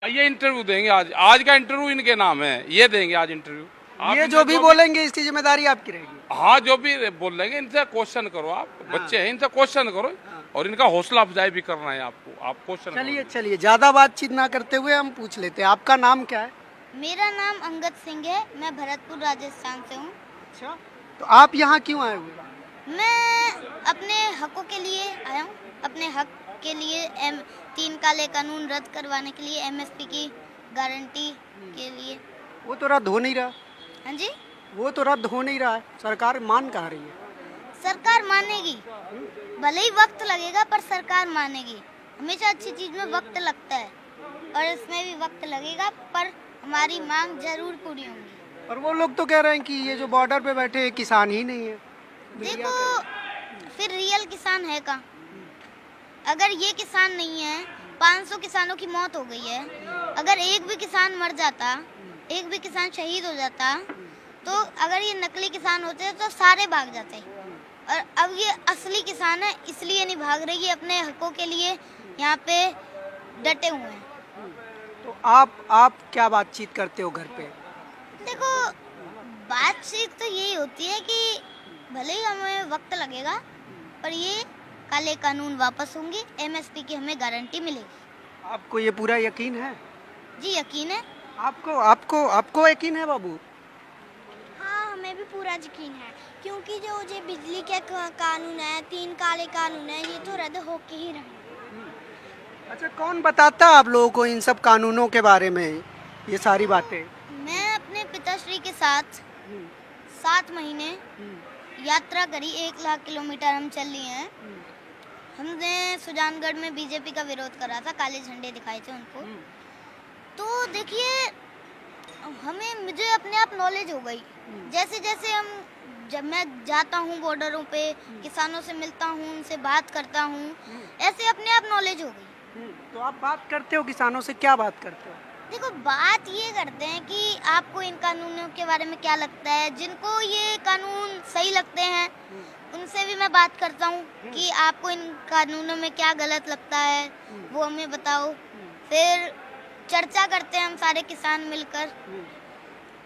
ये इंटरव्यू देंगे आज। आज का इंटरव्यू इनके नाम है, ये देंगे आज इंटरव्यू। ये जो भी बोलेंगे इसकी जिम्मेदारी आपकी रहेगी। हाँ, जो भी बोल लेंगे इनसे क्वेश्चन करो आप। बच्चे हैं, इनसे क्वेश्चन करो और इनका हौसला अफजाई भी करना है आपको। आप क्वेश्चन चलिए चलिए, ज्यादा बातचीत ना करते हुए हम पूछ लेते हैं, आपका नाम क्या है? मेरा नाम अंगद सिंह है। मैं भरतपुर राजस्थान से हूँ। अच्छा, तो आप यहाँ क्यों आए हुए? मैं अपने हकों के लिए आया हूँ। अपने हक के लिए 3 काले कानून रद्द करवाने के लिए, एमएसपी की गारंटी के लिए। वो तो रद्द हो नहीं रहा। हाँ जी, वो तो रद्द हो नहीं रहा है, सरकार मान कहाँ रही है? सरकार मानेगी, भले ही वक्त लगेगा पर सरकार मानेगी। हमेशा अच्छी चीज में वक्त लगता है और इसमें भी वक्त लगेगा, पर हमारी मांग जरूर पूरी होंगी। और वो लोग तो कह रहे हैं कि ये जो बॉर्डर पे बैठे हैं किसान ही नहीं है। देखो, फिर रियल किसान है कहाँ? अगर ये किसान नहीं है, 500 किसानों की मौत हो गई है। अगर एक भी किसान मर जाता, एक भी किसान शहीद हो जाता, तो अगर ये नकली किसान होते तो सारे भाग जाते। और अब ये असली किसान है, इसलिए नहीं भाग रही, ये अपने हकों के लिए यहाँ पे डटे हुए हैं। तो आप क्या बातचीत करते हो घर पे? देखो, बातचीत तो यही होती है कि भले ही हमें वक्त लगेगा, पर ये काले कानून वापस होंगे, एमएसपी की हमें गारंटी मिलेगी। आपको ये पूरा यकीन है? जी यकीन है। आपको यकीन है बाबू? हाँ, हमें भी पूरा यकीन है, क्योंकि जो ये बिजली के कानून है, 3 काले कानून है, ये तो रद्द होके ही रहेंगे। अच्छा, कौन बताता आप लोगों को इन सब कानूनों के बारे में, ये सारी बातें? मैं अपने पिताश्री के साथ 7 महीने यात्रा करी, 1 लाख किलोमीटर हम चल लिए हैं। हमने सुजानगढ़ में बीजेपी का विरोध करा था, काले झंडे दिखाए थे उनको। तो देखिए, मुझे अपने आप नॉलेज हो गई। जैसे जैसे जब मैं जाता हूँ बॉर्डरों पे, किसानों से मिलता हूँ, उनसे बात करता हूँ, ऐसे अपने आप नॉलेज हो गई। तो आप बात करते हो किसानों से, क्या बात करते हो? देखो, बात ये करते हैं कि आपको इन कानूनों के बारे में क्या लगता है। जिनको ये कानून सही लगते हैं उनसे भी मैं बात करता हूँ कि आपको इन कानूनों में क्या गलत लगता है, वो हमें बताओ। फिर चर्चा करते हैं हम सारे किसान मिलकर।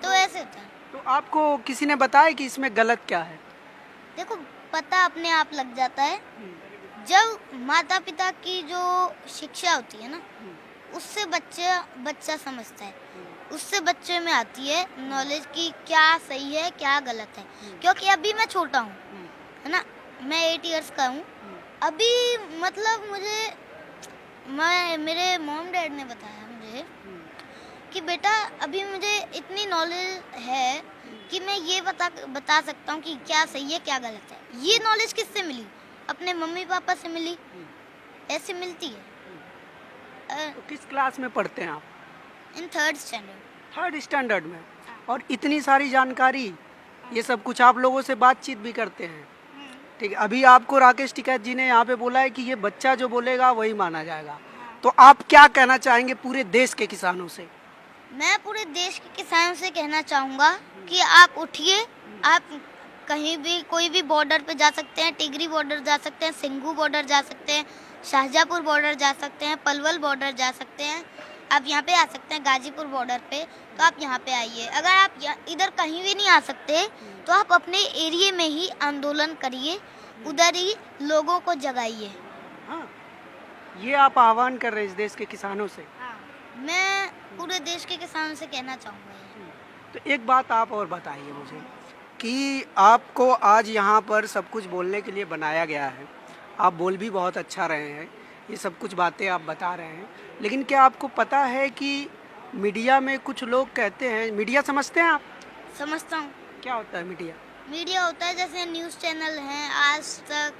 तो ऐसे होता है। तो आपको किसी ने बताया कि इसमें गलत क्या है? देखो, पता अपने आप लग जाता है। जब माता पिता की जो शिक्षा होती है ना, उससे बच्चा समझता है, उससे बच्चे में आती है नॉलेज की क्या सही है क्या गलत है। क्योंकि अभी मैं छोटा हूँ, है ना, मैं 8 इयर्स का हूँ अभी। मतलब मेरे मॉम डैड ने बताया मुझे कि बेटा, अभी मुझे इतनी नॉलेज है कि मैं ये बता सकता हूँ कि क्या सही है क्या गलत है। ये नॉलेज किससे मिली? अपने मम्मी पापा से मिली। ऐसे मिलती है। तो किस क्लास में पढ़ते हैं आप? इन 3rd स्टैंडर्ड। 3rd स्टैंडर्ड में? और इतनी सारी जानकारी, ये सब कुछ आप लोगों से बातचीत भी करते हैं? ठीक है, अभी आपको राकेश टिकैत जी ने यहाँ पे बोला है कि ये बच्चा जो बोलेगा वही माना जाएगा। तो आप क्या कहना चाहेंगे पूरे देश के किसानों से? मैं पूरे देश के किसानों से कहना चाहूँगा कि आप उठिए। आप कहीं भी कोई भी बॉर्डर पे जा सकते हैं। टिगरी बॉर्डर जा सकते हैं, सिंघू बॉर्डर जा सकते हैं, शाहजहाँपुर बॉर्डर जा सकते हैं, पलवल बॉर्डर जा सकते हैं। आप यहाँ पे आ सकते हैं गाजीपुर बॉर्डर पे, तो आप यहाँ पे आइए। अगर आप इधर कहीं भी नहीं आ सकते तो आप अपने एरिया में ही आंदोलन करिए, उधर ही लोगों को जगाइए। हाँ, ये आप आह्वान कर रहे हैं इस देश के किसानों से? मैं पूरे देश के किसानों से कहना चाहूँगा। तो एक बात आप और बताइए मुझे कि आपको आज यहाँ पर सब कुछ बोलने के लिए बनाया गया है। आप बोल भी बहुत अच्छा रहे हैं, ये सब कुछ बातें आप बता रहे हैं, लेकिन क्या आपको पता है कि मीडिया में कुछ लोग कहते हैं, मीडिया समझते हैं आप? समझता हूँ। क्या होता है मीडिया? मीडिया होता है जैसे न्यूज़ चैनल हैं, आज तक,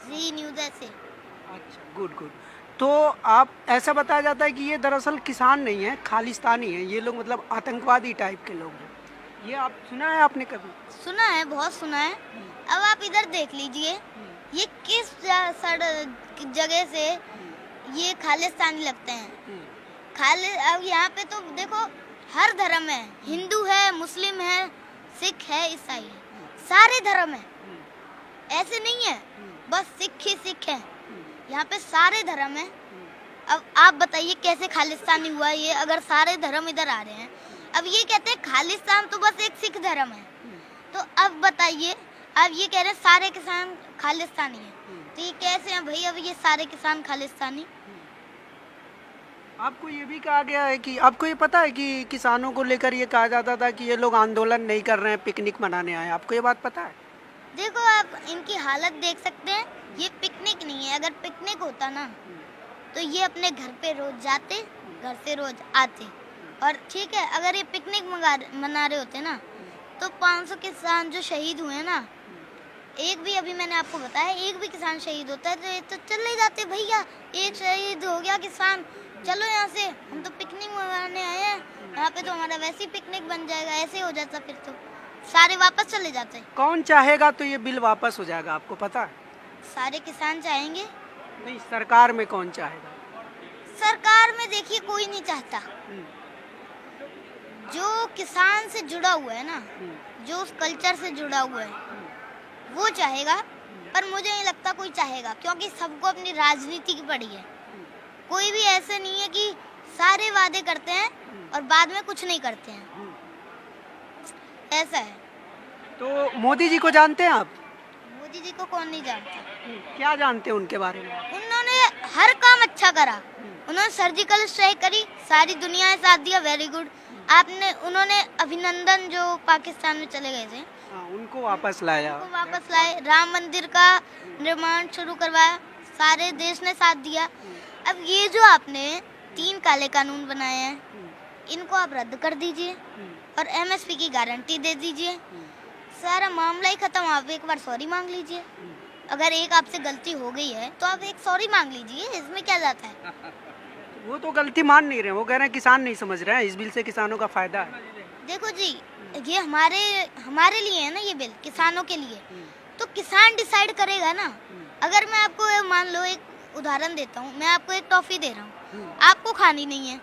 जी न्यूज़, ऐसे। अच्छा, गुड गुड। तो आप ऐसा बताया जाता है कि ये दरअसल किसान नहीं है, खालिस्तानी है, ये लोग मतलब आतंकवादी टाइप के लोग हैं। ये आप सुना है आपने कभी? सुना है, बहुत सुना है। अब आप इधर देख लीजिए, ये किस जगह से ये खालिस्तानी लगते हैं। अब यहाँ पे तो देखो, हर धर्म है, हिंदू है, मुस्लिम है, सिख है, ईसाई है, सारे धर्म है। ऐसे नहीं है बस सिख ही सिख है, यहाँ पे सारे धर्म है। अब आप बताइए कैसे खालिस्तानी हुआ ये, अगर सारे धर्म इधर आ रहे हैं। अब ये कहते हैं खालिस्तान तो बस एक सिख धर्म है, तो अब बताइए आप ये कह रहे हैं सारे किसान खालिस्तानी हैं, तो ये कैसे हैं भाई? अब ये सारे किसान खालिस्तानी? आपको ये भी कहा गया है कि आपको ये पता है कि किसानों को लेकर ये कहा जाता था कि ये लोग आंदोलन नहीं कर रहे हैं, पिकनिक मनाने आए हैं। आपको ये बात पता है? देखो आप इनकी हालत देख सकते हैं, ये पिकनिक नहीं है। अगर पिकनिक होता ना तो ये अपने घर पे रोज जाते, घर से रोज आते। और ठीक है, अगर ये पिकनिक मना रहे होते ना तो 500 किसान जो शहीद हुए ना, एक भी, अभी मैंने आपको बताया, एक भी किसान शहीद होता है तो ये तो चले ही जाते, भैया एक शहीद हो गया किसान, चलो यहाँ से, हम तो पिकनिक मनाने आए हैं, यहाँ पे तो हमारा वैसे ही पिकनिक बन जाएगा। ऐसे हो जाता, फिर तो सारे वापस चले जाते। कौन चाहेगा तो ये बिल वापस हो जाएगा, आपको पता है? सारे किसान चाहेंगे। नहीं, सरकार में कौन चाहेगा? सरकार में देखिए कोई नहीं चाहता। जो किसान से जुड़ा हुआ है ना, जो उस कल्चर से जुड़ा हुआ है, वो चाहेगा। पर मुझे नहीं लगता कोई चाहेगा, क्योंकि सबको अपनी राजनीति की पड़ी है। कोई भी ऐसे नहीं है कि सारे वादे करते हैं और बाद में कुछ नहीं करते हैं, ऐसा है। तो मोदी जी को जानते हैं आप? मोदी जी को कौन नहीं जानता? क्या जानते हैं उनके बारे में? उन्होंने हर काम अच्छा करा। उन्होंने सर्जिकल स्ट्राइक करी, सारी दुनिया ने साथ दिया, वेरी गुड। उन्होंने अभिनंदन जो पाकिस्तान में चले गए थे, उनको वापस लाया, उनको वापस लाए। राम मंदिर का निर्माण शुरू करवाया, सारे देश ने साथ दिया। अब ये जो आपने 3 काले कानून बनाए हैं, इनको आप रद्द कर दीजिए और एमएसपी की गारंटी दे दीजिए, सारा मामला ही खत्म। आप एक बार सॉरी मांग लीजिए। अगर एक आपसे गलती हो गई है तो आप एक सॉरी मांग लीजिए, इसमें क्या जाता है? वो तो गलती मान नहीं रहे, वो कह रहे हैं किसान नहीं समझ रहे हैं, इस बिल से किसानों का फायदा है। देखो जी, ये हमारे लिए है ना, ये बिल किसानों के लिए, तो किसान डिसाइड करेगा ना। अगर मैं आपको मान लो एक उदाहरण देता हूँ, मैं आपको एक टॉफी दे रहा हूँ, आपको खानी नहीं है,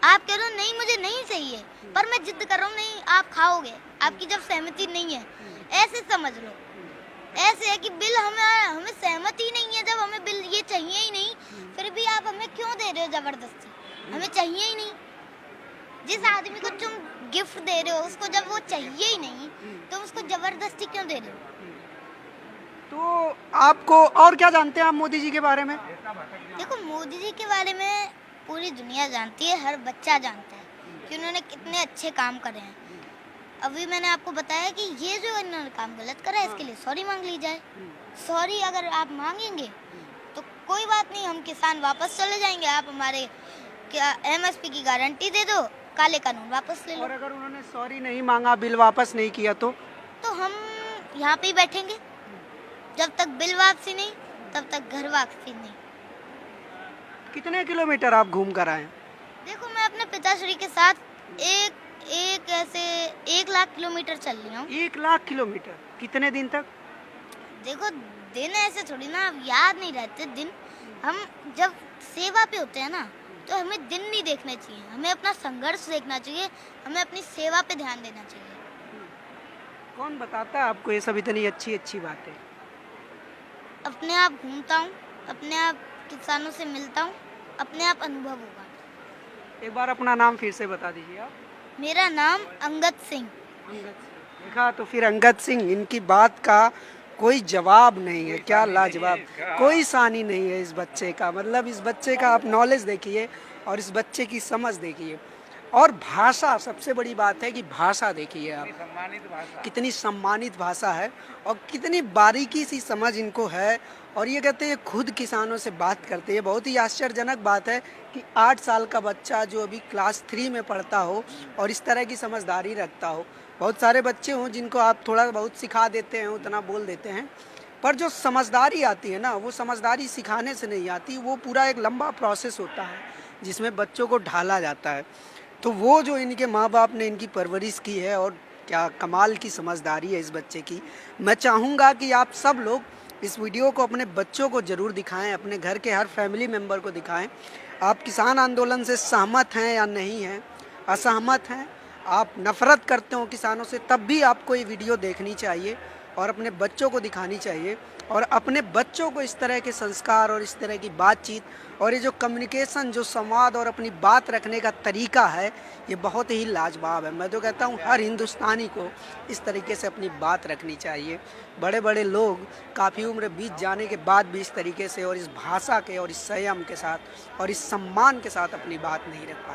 आप कह रहे हो नहीं मुझे नहीं चाहिए, पर मैं जिद कर रहा हूँ नहीं आप खाओगे, आपकी जब सहमति नहीं है, ऐसे समझ लो। ऐसे है कि बिल हमें सहमति नहीं है, जब हमें बिल ये चाहिए ही नहीं, फिर भी आप हमें क्यों दे रहे हो जबरदस्ती? हमें चाहिए ही नहीं। जिस आदमी को तुम गिफ्ट दे रहे हो, उसको जब वो चाहिए ही नहीं, तुम उसको जबरदस्ती क्यों दे रहे हो? तो आपको और क्या जानते हैं आप मोदी जी के बारे में? देखो, मोदी जी के बारे में पूरी दुनिया जानती है, हर बच्चा जानता है कि उन्होंने कितने अच्छे काम करे हैं। अभी मैंने आपको बताया कि ये जो इन्होंने काम गलत करा है, इसके लिए सॉरी मांग ली जाए। सॉरी अगर आप मांगेंगे तो कोई बात नहीं, हम किसान वापस चले जाएंगे। आप हमारे क्या एमएसपी की गारंटी दे दो, काले कानून वापस ले लो। और अगर उन्होंने सॉरी नहीं मांगा, बिल वापस नहीं किया तो हम यहाँ पे ही बैठेंगे। जब तक बिल वापसी नहीं, तब तक घर वापसी नहीं। कितने किलोमीटर आप घूम कर आए? देखो, मैं अपने पिताश्री के साथ एक ऐसे 1 लाख किलोमीटर चल रही हूँ। 1 लाख किलोमीटर? कितने दिन तक? देखो, दिन ऐसे थोड़ी ना, अब याद नहीं रहते दिन। हम जब सेवा पे होते हैं ना, तो हमें दिन नहीं देखने चाहिए, हमें अपना संघर्ष देखना चाहिए, हमें अपनी सेवा पे ध्यान देना चाहिए। कौन बताता है आपको ये सब इतनी अच्छी अच्छी बातें? अपने आप घूमता हूँ, अपने आप किसानों से मिलता हूँ, अपने आप अनुभव होगा। एक बार अपना नाम फिर से बता दीजिए आप। मेरा नाम अंगद सिंह। देखा तो फिर अंगद सिंह, इनकी बात का कोई जवाब नहीं है। क्या लाजवाब, कोई सानी नहीं है इस बच्चे का। मतलब इस बच्चे का आप नॉलेज देखिए और इस बच्चे की समझ देखिए, और भाषा, सबसे बड़ी बात है कि भाषा देखिए आप, कितनी सम्मानित भाषा है और कितनी बारीकी सी समझ इनको है। और ये कहते हैं खुद किसानों से बात करते हैं। बहुत ही आश्चर्यजनक बात है कि 8 साल का बच्चा जो अभी क्लास 3 में पढ़ता हो और इस तरह की समझदारी रखता हो। बहुत सारे बच्चे हों जिनको आप थोड़ा बहुत सिखा देते हैं, उतना बोल देते हैं, पर जो समझदारी आती है ना, वो समझदारी सिखाने से नहीं आती, वो पूरा एक लंबा प्रोसेस होता है जिसमें बच्चों को ढाला जाता है। तो वो जो इनके माँ बाप ने इनकी परवरिश की है, और क्या कमाल की समझदारी है इस बच्चे की। मैं चाहूँगा कि आप सब लोग इस वीडियो को अपने बच्चों को ज़रूर दिखाएं, अपने घर के हर फैमिली मेम्बर को दिखाएं। आप किसान आंदोलन से सहमत हैं या नहीं हैं, असहमत हैं, आप नफ़रत करते हो किसानों से, तब भी आपको ये वीडियो देखनी चाहिए और अपने बच्चों को दिखानी चाहिए। और अपने बच्चों को इस तरह के संस्कार और इस तरह की बातचीत और ये जो कम्युनिकेशन, जो संवाद और अपनी बात रखने का तरीका है, ये बहुत ही लाजवाब है। मैं तो कहता हूँ हर हिंदुस्तानी को इस तरीके से अपनी बात रखनी चाहिए। बड़े बड़े लोग काफ़ी उम्र बीत जाने के बाद भी इस तरीके से और इस भाषा के और इस संयम के साथ और इस सम्मान के साथ अपनी बात नहीं रख पाते।